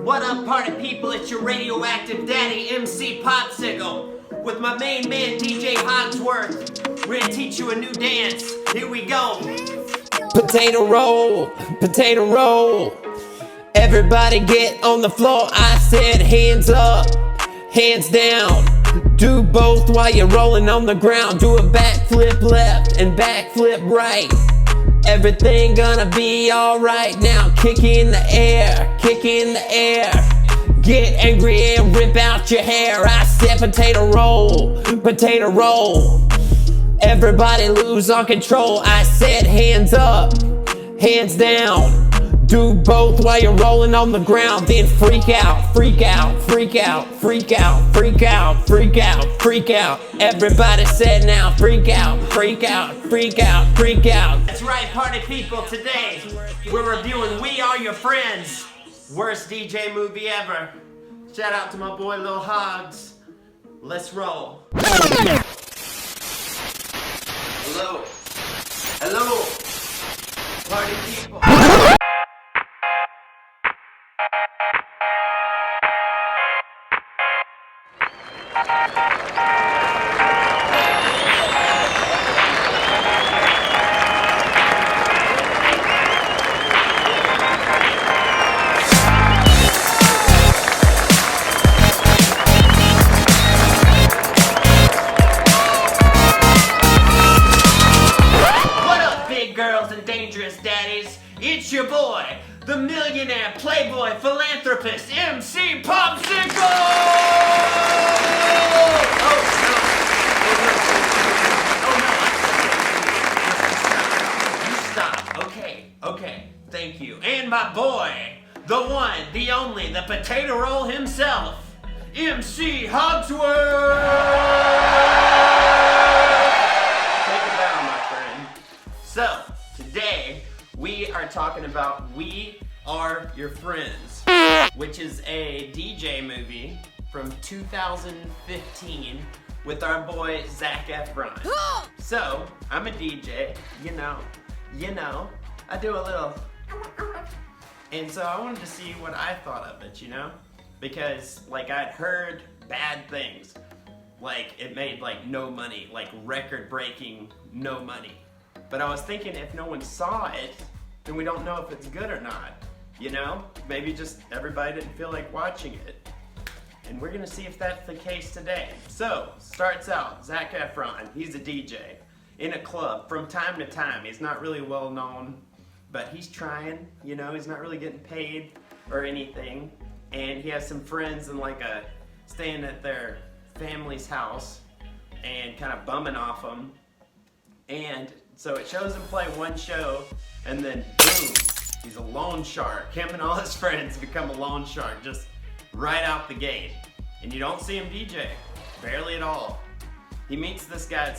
What up, party people? It's your radioactive daddy, MC Popsicle, with my main man, DJ Hogsworth. We're gonna teach you a new dance. Here we go. Potato roll, potato roll. Everybody get on the floor. I said hands up, hands down. Do both while you're rolling on the ground. Do a backflip left and backflip right. Everything gonna be alright now. Kick in the air, kick in the air. Get angry and rip out your hair. I said potato roll, potato roll. Everybody lose all control. I said hands up, hands down. Do both while you're rolling on the ground. Then freak out, freak out, freak out, freak out, freak out, freak out, freak out. Everybody said now, freak out, freak out, freak out, freak out. That's right, party people. Today, we're reviewing We Are Your Friends. Worst DJ movie ever. Shout out to my boy Lil Hogs. Let's roll. Hello. Hello. Party people. Girls and dangerous daddies, it's your boy, the millionaire, playboy, philanthropist, MC Popsicle! Oh no. You stop. Okay, thank you. And my boy, the one, the only, the potato roll himself, MC Hogsworth! So, today, we are talking about We Are Your Friends, which is a DJ movie from 2015 with our boy, Zac Efron. So, I'm a DJ, you know, I do a little, and so I wanted to see what I thought of it, you know, because, like, I'd heard bad things, like, it made, like, no money, like, record-breaking no money. But I was thinking if no one saw it, then we don't know if it's good or not. You know? Maybe just everybody didn't feel like watching it. And we're gonna see if that's the case today. So, starts out, Zac Efron, he's a DJ in a club from time to time. He's not really well known, but he's trying, you know, he's not really getting paid or anything. And he has some friends and staying at their family's house and kind of bumming off them. And so it shows him play one show, and then boom, he's a loan shark. Him and all his friends become a loan shark just right out the gate. And you don't see him DJ, barely at all. He meets this guy,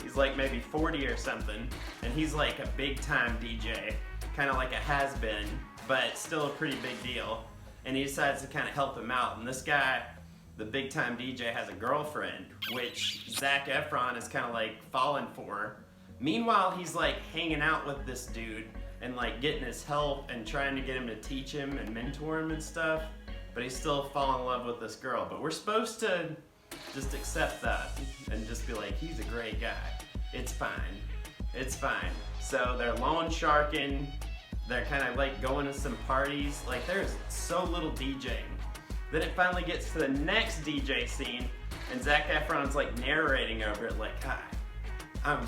he's like maybe 40 or something, and he's like a big time DJ, kind of like a has-been, but still a pretty big deal. And he decides to kind of help him out. And this guy, the big time DJ, has a girlfriend, which Zac Efron is kind of like falling for. Meanwhile, he's like hanging out with this dude and like getting his help and trying to get him to teach him and mentor him and stuff, but he's still falling in love with this girl. But we're supposed to just accept that and just be like, he's a great guy. It's fine. It's fine. So they're loan sharking. They're kind of like going to some parties. Like there's so little DJing. Then it finally gets to the next DJ scene and Zac Efron's like narrating over it like, hi, I'm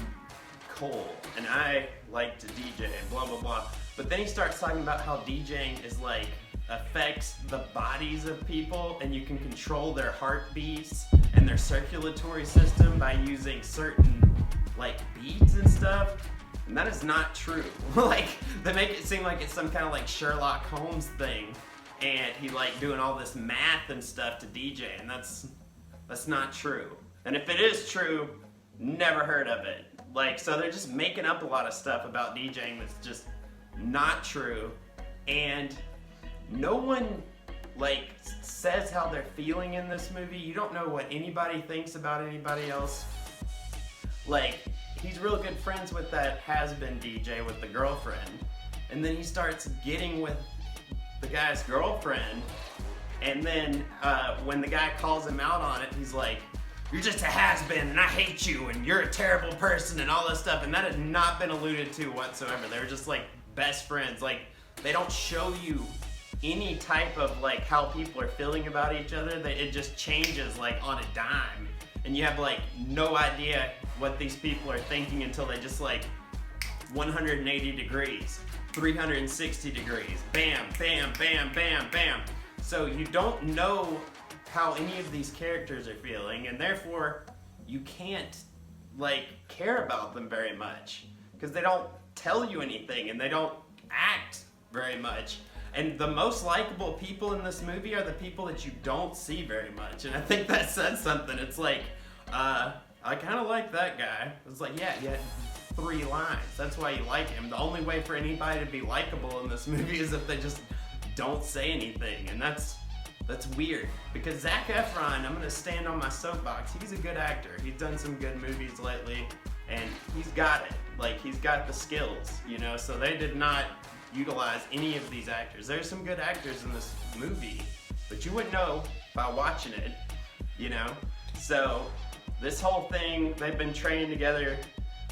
Cole and I like to DJ and blah blah blah. But then he starts talking about how DJing is like affects the bodies of people and you can control their heartbeats and their circulatory system by using certain like beats and stuff. And that is not true. Like they make it seem like it's some kind of like Sherlock Holmes thing and he like doing all this math and stuff to DJ, and that's not true. And if it is true, never heard of it. Like, so they're just making up a lot of stuff about DJing that's just not true, and no one like says how they're feeling in this movie. You don't know what anybody thinks about anybody else. Like, he's real good friends with that has-been DJ with the girlfriend, and then he starts getting with the guy's girlfriend, and then when the guy calls him out on it, he's like, "You're just a has-been, and I hate you, and you're a terrible person," and all this stuff. And that had not been alluded to whatsoever. They were just like best friends. Like, they don't show you any type of like how people are feeling about each other. It just changes like on a dime, and you have like no idea what these people are thinking until they just like 180 degrees, 360 degrees, bam, bam, bam, bam, bam. So you don't know how any of these characters are feeling, and therefore you can't like care about them very much because they don't tell you anything and they don't act very much. And the most likable people in this movie are the people that you don't see very much. And I think that says something. It's like, I kind of like that guy. It's like, yeah, he had 3 lines. That's why you like him. The only way for anybody to be likable in this movie is if they just don't say anything. And that's weird. Because Zac Efron, I'm going to stand on my soapbox. He's a good actor. He's done some good movies lately. And he's got it. Like, he's got the skills, you know? So they did not utilize any of these actors. There's some good actors in this movie, but you wouldn't know by watching it, you know? So this whole thing, they've been training together,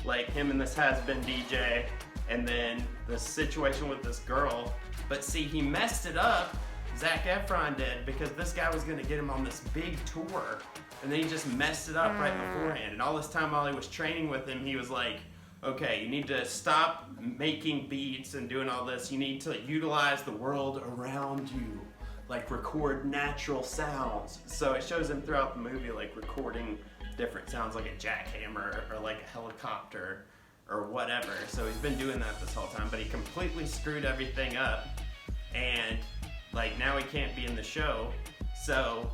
like him and this has-been DJ, and then the situation with this girl. But see, he messed it up, Zac Efron did, because this guy was gonna get him on this big tour, and then he just messed it up right beforehand. And all this time while he was training with him, he was like, okay, you need to stop making beats and doing all this. You need to utilize the world around you, like record natural sounds. So it shows him throughout the movie, like recording different sounds, like a jackhammer or like a helicopter or whatever. So he's been doing that this whole time, but he completely screwed everything up, and like now he can't be in the show. So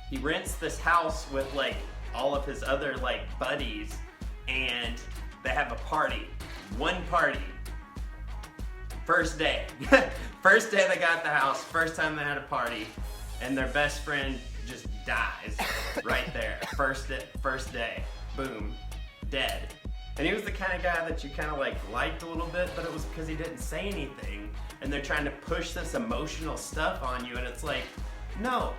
he rents this house with like all of his other like buddies, and they have a party. One party. First day. First day they got the house. First time they had a party. And their best friend just dies right there. First day. Boom. Dead. And he was the kind of guy that you kind of like liked a little bit, but it was because he didn't say anything. And they're trying to push this emotional stuff on you, and it's like, no,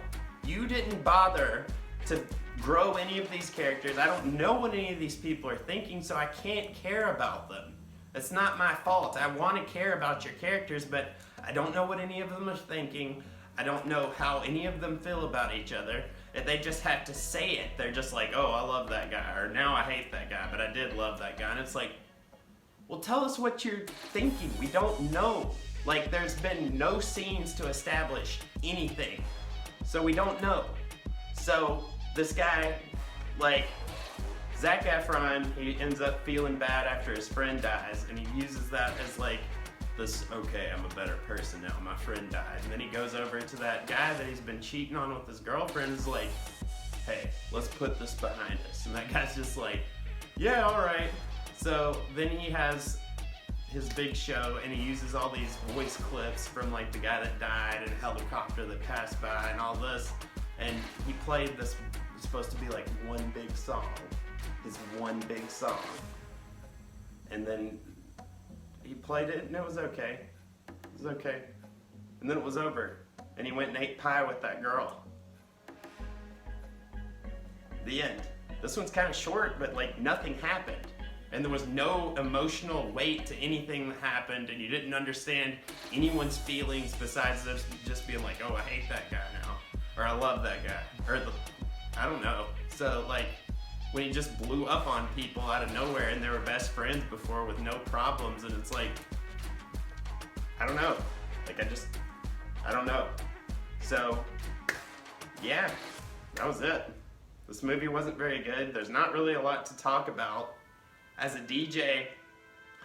you didn't bother to grow any of these characters. I don't know what any of these people are thinking, so I can't care about them. It's not my fault. I want to care about your characters, but I don't know what any of them are thinking. I don't know how any of them feel about each other. If they just have to say it, they're just like, oh, I love that guy, or now I hate that guy, but I did love that guy. And it's like, well, tell us what you're thinking. We don't know. Like, there's been no scenes to establish anything, so we don't know. So this guy, like, Zac Efron, he ends up feeling bad after his friend dies, and he uses that as like this, okay, I'm a better person now, my friend died. And then he goes over to that guy that he's been cheating on with his girlfriend and is like, hey, let's put this behind us. And that guy's just like, yeah, all right. So then he has his big show, and he uses all these voice clips from like the guy that died and a helicopter that passed by and all this. And he played this, supposed to be like one big song, his one big song. And then he played it and it was okay. It was okay. And then it was over. And he went and ate pie with that girl. The end. This one's kind of short, but like nothing happened. And there was no emotional weight to anything that happened, and you didn't understand anyone's feelings besides just being like, oh, I hate that guy now, or I love that guy, or I don't know. So like, when he just blew up on people out of nowhere, and they were best friends before with no problems, and it's like, I don't know. Like, I don't know. So, yeah, that was it. This movie wasn't very good. There's not really a lot to talk about. As a DJ,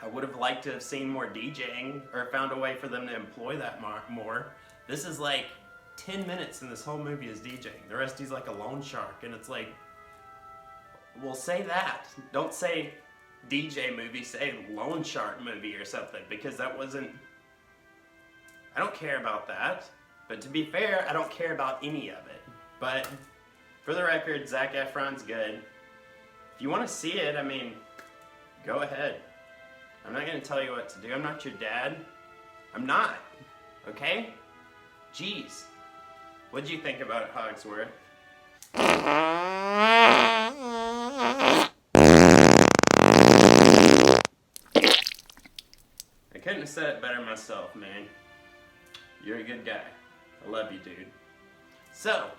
I would have liked to have seen more DJing, or found a way for them to employ that more. This is like 10 minutes in this whole movie is DJing. The rest he's like a loan shark, and it's like, well, say that. Don't say DJ movie, say loan shark movie or something, because that wasn't, I don't care about that. But to be fair, I don't care about any of it. But for the record, Zac Efron's good. If you want to see it, I mean, go ahead. I'm not going to tell you what to do. I'm not your dad. I'm not. Okay? Jeez. What'd you think about it, Hogsworth? I couldn't have said it better myself, man. You're a good guy. I love you, dude. So,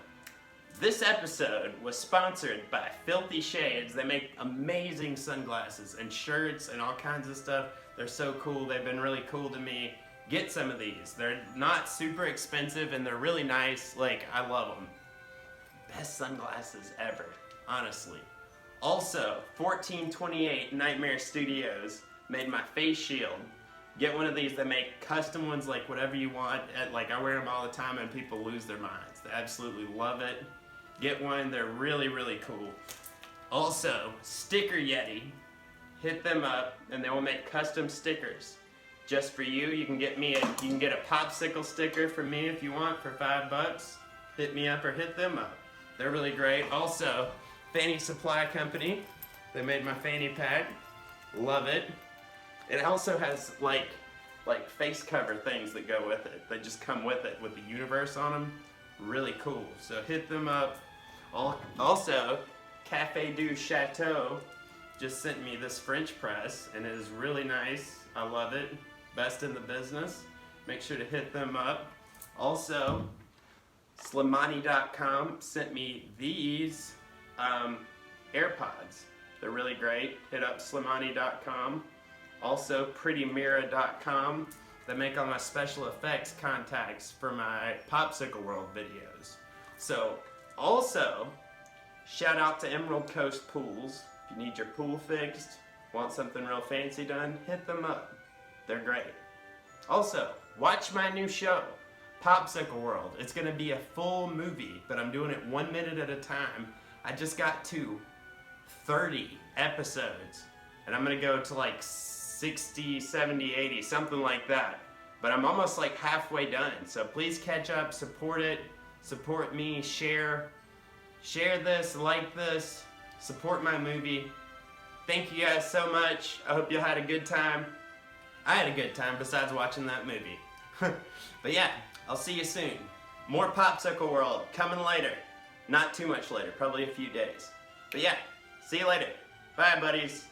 this episode was sponsored by Filthy Shades. They make amazing sunglasses and shirts and all kinds of stuff. They're so cool. They've been really cool to me. Get some of these. They're not super expensive and they're really nice. Like, I love them. Best sunglasses ever, honestly. Also, 1428 Nightmare Studios made my face shield. Get one of these. They make custom ones, like whatever you want. Like, I wear them all the time and people lose their minds. They absolutely love it. Get one. They're really, really cool. Also, Sticker Yeti. Hit them up and they will make custom stickers just for you. You can get a Popsicle sticker from me if you want for $5. Hit me up or hit them up. They're really great. Also, Fanny Supply Company. They made my fanny pack. Love it. It also has like face cover things that go with it. They just come with it with the universe on them. Really cool. So hit them up. Also, Café du Chateau just sent me this French press and it is really nice. I love it. Best in the business. Make sure to hit them up. Also, Slimani.com sent me these AirPods. They're really great. Hit up Slimani.com. Also, PrettyMira.com. They make all my special effects contacts for my Popsicle World videos. So, also, shout out to Emerald Coast Pools. If you need your pool fixed, want something real fancy done, hit them up. They're great. Also, watch my new show, Popsicle World. It's gonna be a full movie, but I'm doing it 1 minute at a time. I just got to 30 episodes, and I'm gonna go to like 60, 70, 80, something like that. But I'm almost like halfway done, so please catch up, support it, support me, share this, like this, support my movie. Thank you guys so much. I hope you had a good time. I had a good time besides watching that movie. But yeah, I'll see you soon. More Popsicle World coming later. Not too much later, probably a few days. But yeah, see you later. Bye, buddies.